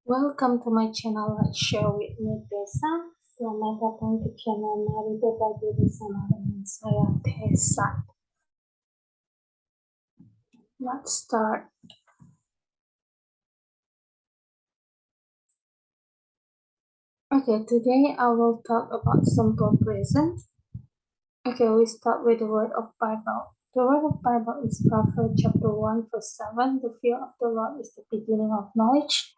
Welcome to my channel Let's Share with me Tessa. Selamat datang ke channel Mari Berbagi Bersama dengan saya Tessa. Let's start. Okay, today I will talk about simple present. Okay, we start with the word of Bible. The word of Bible is Proverbs chapter 1 verse 7. The fear of the Lord is the beginning of knowledge,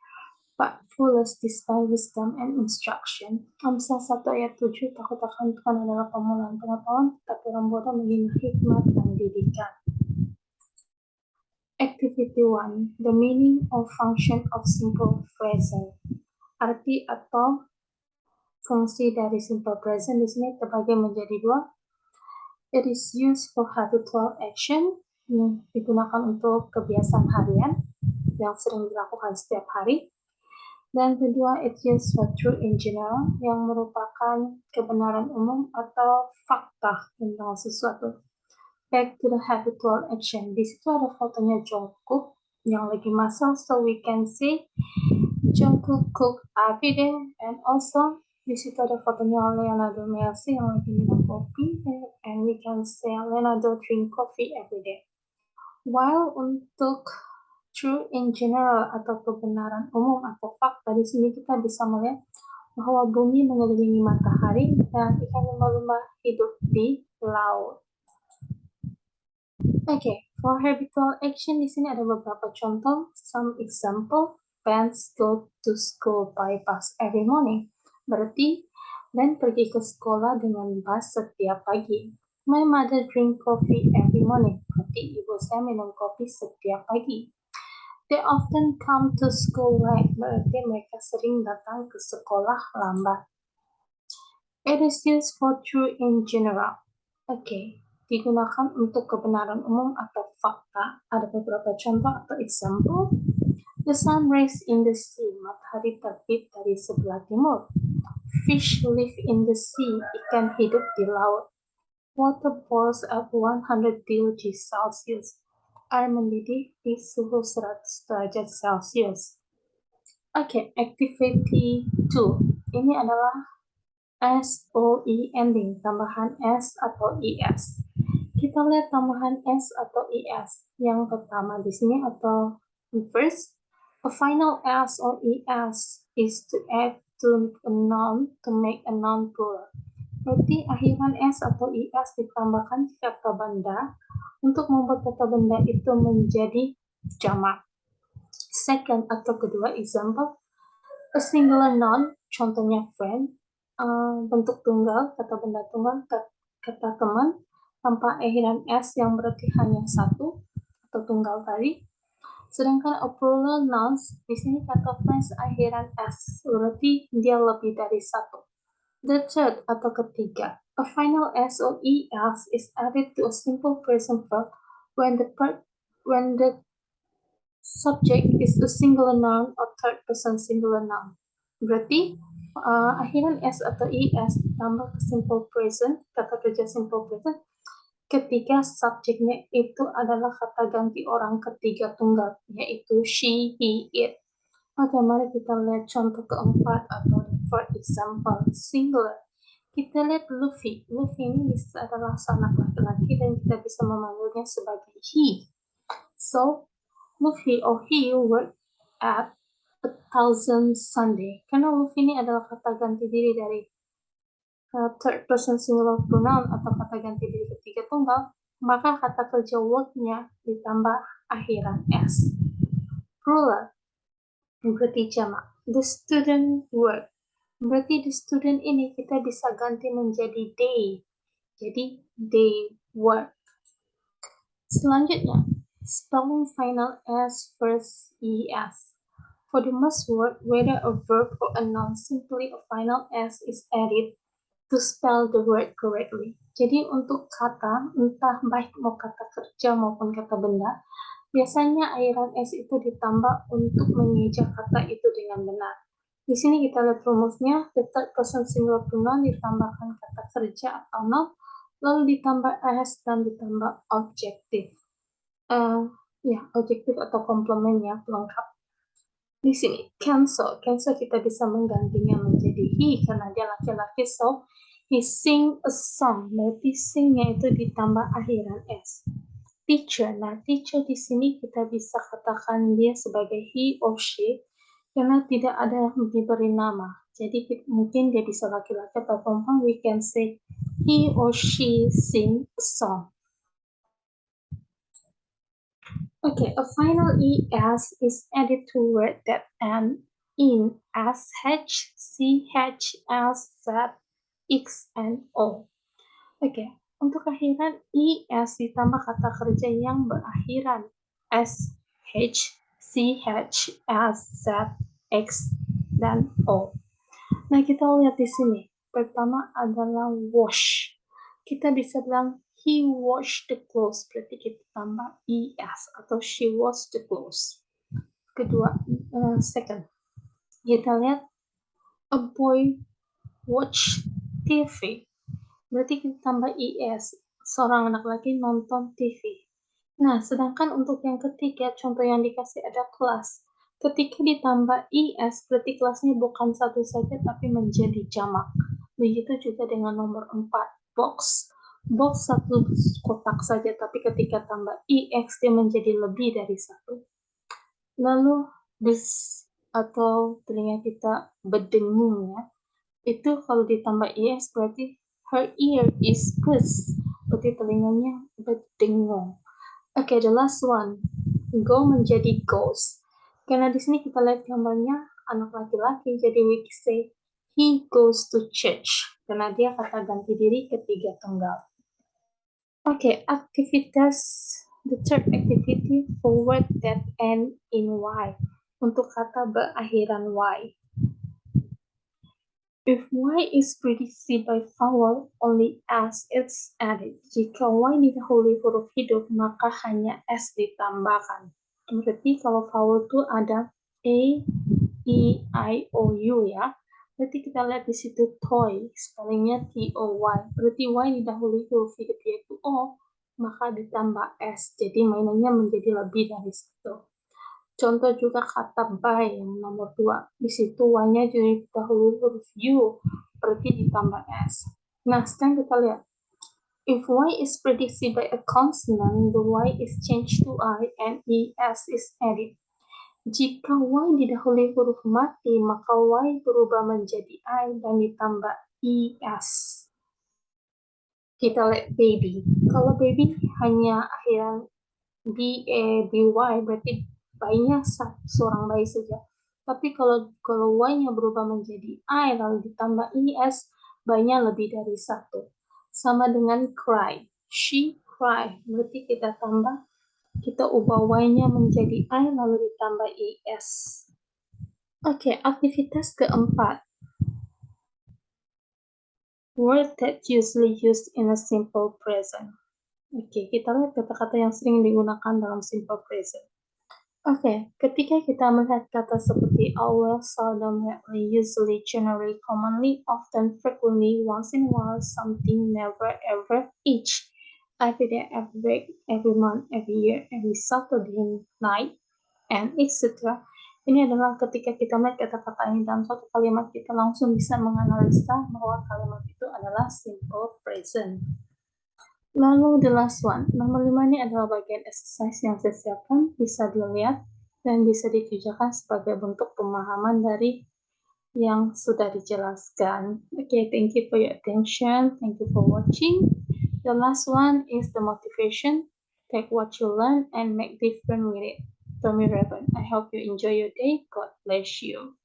but fools despise wisdom and instruction. Amsal 1 ayat 7, takut akan Tuhan adalah permulaan pengetahuan, tetapi orang bodoh menghina hikmat dan didikan. Activity 1. The meaning or function of simple present. Arti atau fungsi dari simple present di sini terbagi menjadi dua. It is used for habitual action, yang digunakan untuk kebiasaan harian yang sering dilakukan setiap hari. Dan kedua, it's used for truth in general, yang merupakan kebenaran umum atau fakta tentang sesuatu. Back to the habitual action. Di situ ada fotonya Jungkook yang lagi masak, so we can see Jungkook cook every day, and also di situ ada fotonya Leonardo Messi yang lagi minum kopi, and we can say Leonardo drink coffee every day. While untuk true in general atau kebenaran umum atau fakta, di sini kita bisa melihat bahwa bumi mengelilingi matahari dan ikan lumba-lumba hidup di laut. Okay, for habitual action di sini ada beberapa contoh. Some example: Vans go to school by bus every morning. Berarti Ben pergi ke sekolah dengan bus setiap pagi. My mother drink coffee every morning. Berarti ibu saya minum kopi setiap pagi. They often come to school late. Berarti mereka sering datang ke sekolah lambat. It is used for true in general. Okay, digunakan untuk kebenaran umum atau fakta. Ada beberapa contoh atau example. The sun rises in the sea. Matahari terbit dari sebelah timur. Fish live in the sea. Ikan hidup di laut. Water boils at 100 degrees Celsius. Air mendidih di suhu 100 derajat Celsius. Okay, activity 2. Ini adalah SOE ending, tambahan S atau ES. Kita lihat tambahan S atau ES. Yang pertama di sini atau first, a final S or ES is to add to a noun to make a noun plural. Berarti akhiran S atau IS ditambahkan kata benda untuk membuat kata benda itu menjadi jamak. Second atau kedua example, a singular noun, contohnya friend, bentuk tunggal, kata benda tunggal, kata teman, tanpa akhiran S yang berarti hanya satu atau tunggal tadi. Sedangkan a plural nouns, di sini kata friends akhiran S, berarti dia lebih dari satu. The third atau ketiga, a final S or ES is added to a simple present verb when the subject is a singular noun or third person singular noun. Berarti akhiran S atau ES ditambah ke simple present, kata kerja simple present, ketika subjeknya itu adalah kata ganti orang ketiga tunggal, yaitu she, he, it. Oke, mari kita lihat contoh keempat atau for example, singular. Kita lihat Luffy. Luffy ini adalah anak laki-laki dan kita bisa memanggilnya sebagai he. So, Luffy or he work at 1,000 Sunday. Karena Luffy ini adalah kata ganti diri dari third person singular pronoun atau kata ganti diri ketiga tunggal, maka kata kerja work-nya ditambah akhiran S. Plural berarti jamak. The student work. Berarti the student ini kita bisa ganti menjadi they. Jadi they work. Selanjutnya, spelling final S first ES. For the must word, whether a verb or a noun, simply a final S is added to spell the word correctly. Jadi untuk kata, entah baik mau kata kerja maupun kata benda, biasanya akhiran S itu ditambah untuk mengeja kata itu dengan benar. Di sini kita lihat rumusnya, the third person singular pronoun ditambahkan kata kerja atau noun, lalu ditambah S dan ditambah objektif. Objektif atau komplement ya, pelengkap. Di sini cancel kita bisa menggantinya menjadi he karena dia laki-laki, so he sing a song. Berarti singnya itu ditambah akhiran s. Teacher, nah teacher di sini kita bisa katakan dia sebagai he or she karena tidak ada yang diberi nama. Jadi mungkin dia bisa laki-laki atau perempuan. We can say he or she sing a song. Okay, a final ES is added to word that end in SH, CH, LZ, X, and O. Oke, untuk akhiran ES ditambah kata kerja yang berakhiran SH, CH, LZ, X, dan O. Nah, kita lihat di sini. Pertama adalah wash. Kita bisa bilang he washed the clothes, berarti kita tambah es atau she washed the clothes. Kedua, second, kita lihat a boy watch TV, berarti kita tambah es, seorang anak laki nonton TV. Nah, sedangkan untuk yang ketiga, contoh yang dikasih ada kelas. Ketika ditambah es, berarti kelasnya bukan satu saja, tapi menjadi jamak. Begitu juga dengan nomor 4, box. Box satu kotak saja, tapi ketika tambah ex, dia menjadi lebih dari satu. Lalu, this atau telinga kita berdengung ya. Itu kalau ditambah es, berarti her ear is perked. Berarti telinganya berdengung. Oke, the last one. Go menjadi goes. Karena di sini kita lihat gambarnya anak laki-laki, jadi we say he goes to church. Karena dia kata ganti diri ketiga tunggal. Oke, aktivitas the third activity for word that end in y. Untuk kata berakhiran y. If y is preceded by vowel, only s is added. Jika y didahului huruf hidup, maka hanya s ditambahkan. Berarti kalau vowel itu ada a, e, i, o, u ya. Berarti kita lihat di situ toy, spellingnya t-o-y. Berarti y didahului huruf hidup yaitu o, maka ditambah s. Jadi mainannya menjadi lebih dari satu. Contoh juga kata by yang nomor 2. Di situ y-nya jadi dahulu huruf u, berarti ditambah s. Nah, sekarang kita lihat. If y is preceded by a consonant, the y is changed to I and es is added. Jika y didahului huruf mati, maka y berubah menjadi I dan ditambah es. Kita lihat baby. Kalau baby hanya akhiran by, berarti bayinya seorang bayi saja. Tapi kalau y-nya berubah menjadi I lalu ditambah es, bayinya lebih dari satu. Sama dengan cry. She cry. Berarti kita ubah y-nya menjadi I lalu ditambah es. Oke, aktivitas keempat. Word that usually used in a simple present. Oke, kita lihat kata-kata yang sering digunakan dalam simple present. Oke, ketika kita melihat kata seperti always, seldom, rarely, usually, generally, commonly, often, frequently, once in a while, something, never, ever, each, every day, every week, every month, every year, every Saturday night, and etc. Ini adalah ketika kita melihat kata-kata ini dalam suatu kalimat, kita langsung bisa menganalisa bahwa kalimat itu adalah simple present. Lalu the last one, nomor 5 ini adalah bagian exercise yang saya siapkan, bisa dilihat dan bisa dikerjakan sebagai bentuk pemahaman dari yang sudah dijelaskan. Okay, thank you for your attention. Thank you for watching. The last one is the motivation. Take what you learn and make different with it. Tommy Raven. I hope you enjoy your day. God bless you.